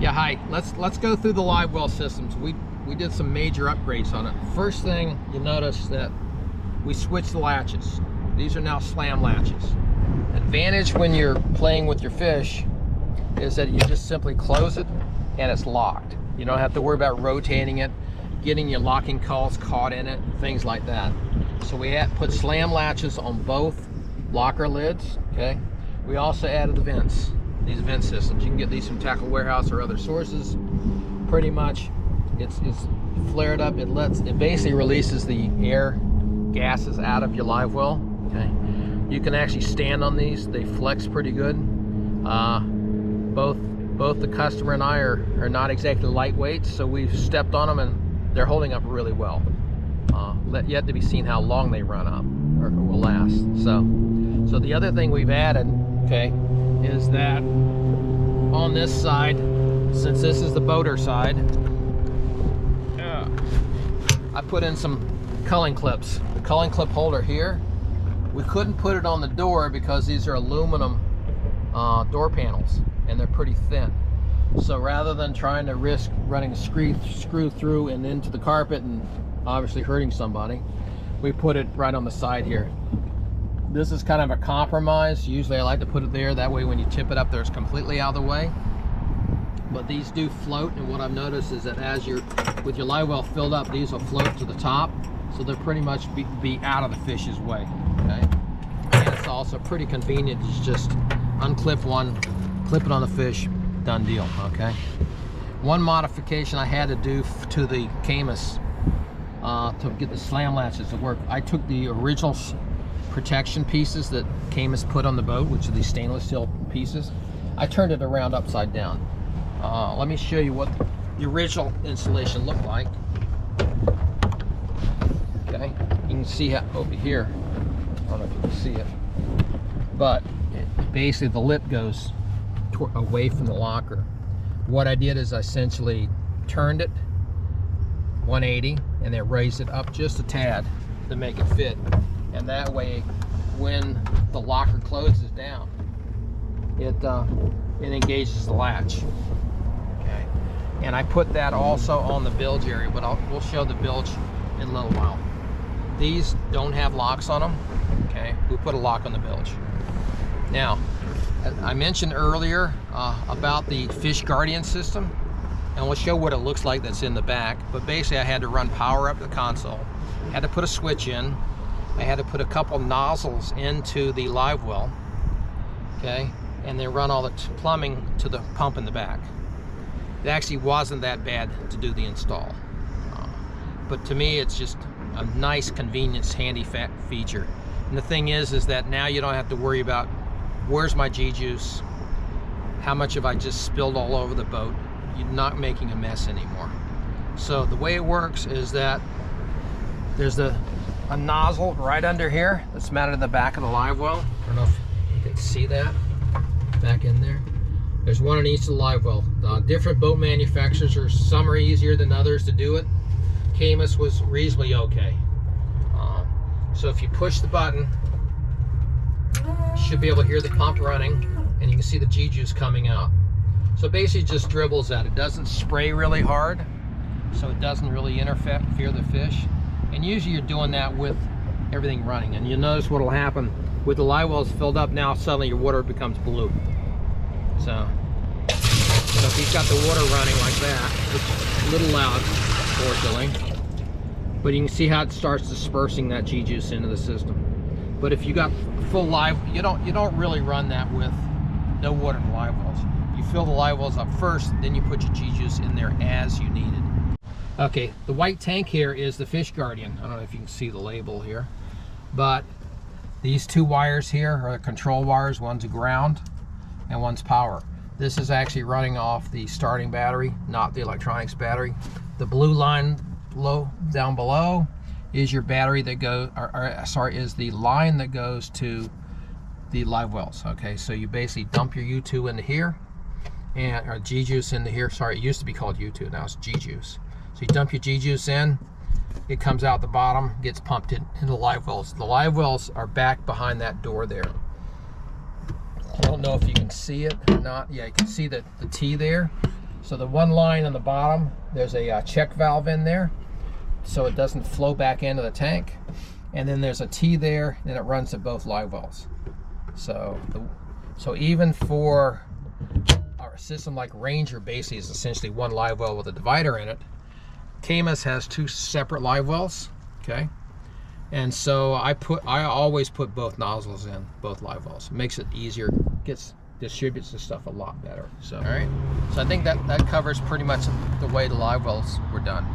Yeah, hi. Let's go through the Livewell systems. We did some major upgrades on it. First thing, you notice that we switched the latches. These are now slam latches. Advantage when you're playing with your fish is that you just simply close it and it's locked. You don't have to worry about rotating it, getting your locking calls caught in it, things like that. So we put slam latches on both locker lids, okay? We also added the vents, these vent systems. You can get these from Tackle Warehouse or other sources. Pretty much, it's flared up. It basically releases the air gases out of your Livewell, okay? You can actually stand on these. They flex pretty good. Both the customer and I are not exactly lightweight, so we've stepped on them and they're holding up really well. Yet to be seen how long they run up or will last. So the other thing we've added, okay, is that on this side, since this is the boater side, I put in some culling clips. The culling clip holder here, we couldn't put it on the door because these are aluminum door panels and they're pretty thin. So rather than trying to risk running a screw through and into the carpet and obviously hurting somebody, we put it right on the side here. This is kind of a compromise. Usually I like to put it there, that way when you tip it up there it's completely out of the way. But these do float, and what I've noticed is that as with your Livewell filled up, these will float to the top, so they'll pretty much be out of the fish's way, okay? And it's also pretty convenient. You just unclip one, clip it on the fish, done deal, okay? One modification I had to do to the Caymas to get the slam latches to work, I took the original protection pieces that Caymas put on the boat, which are these stainless steel pieces. I turned it around upside down. Let me show you what the original installation looked like. Okay, you can see how over here, I don't know if you can see it, but basically the lip goes away from the locker. What I did is I essentially turned it 180 and then raised it up just a tad to make it fit. And that way, when the locker closes down, it engages the latch. Okay, and I put that also on the bilge area, but we'll show the bilge in a little while. These don't have locks on them. Okay, we put a lock on the bilge. Now, I mentioned earlier about the Fish Guardian system, and we'll show what it looks like that's in the back. But basically, I had to run power up to the console, had to put a switch in. I had to put a couple nozzles into the Livewell, okay, and then run all the plumbing to the pump in the back. It actually wasn't that bad to do the install, but to me it's just a nice convenience, handy feature. And the thing is that now you don't have to worry about where's my G-juice, how much have I just spilled all over the boat. You're not making a mess anymore. So the way it works is that there's a nozzle right under here that's mounted in the back of the Livewell. I don't know if you can see that back in there. There's one on each of the Livewell. Different boat manufacturers, some are easier than others to do it. Caymas was reasonably okay. So if you push the button, you should be able to hear the pump running, and you can see the G-juice coming out. So basically it just dribbles out. It doesn't spray really hard, so it doesn't really interfere the fish. And usually you're doing that with everything running. And you'll notice what will happen with the Livewells filled up, now suddenly your water becomes blue. So if you've got the water running like that, it's a little loud, fortunately, but you can see how it starts dispersing that G-juice into the system. But if you got full live, you don't really run that with no water in the Livewells. You fill the Livewells up first, then you put your G-juice in there as you need it. Okay, the white tank here is the Fish Guardian. I don't know if you can see the label here, but these two wires here are control wires. One's a ground and one's power. This is actually running off the starting battery, not the electronics battery. The blue line down below is your battery that goes, is the line that goes to the Livewells. Okay, so you basically dump your U2 into here, or G-juice into here. Sorry, it used to be called U2, now it's G-juice. So you dump your G-juice in, it comes out the bottom, gets pumped into the Livewells. The Livewells are back behind that door there. I don't know if you can see it or not. Yeah, you can see the T there. So the one line on the bottom, there's a check valve in there, so it doesn't flow back into the tank. And then there's a T there, and it runs to both live wells. So even for our system like Ranger, basically is essentially one live well with a divider in it. Caymas has 2 separate live wells, okay? And so I always put both nozzles in both live wells. It makes it easier, distributes the stuff a lot better. So, all right. So I think that covers pretty much the way the live wells were done.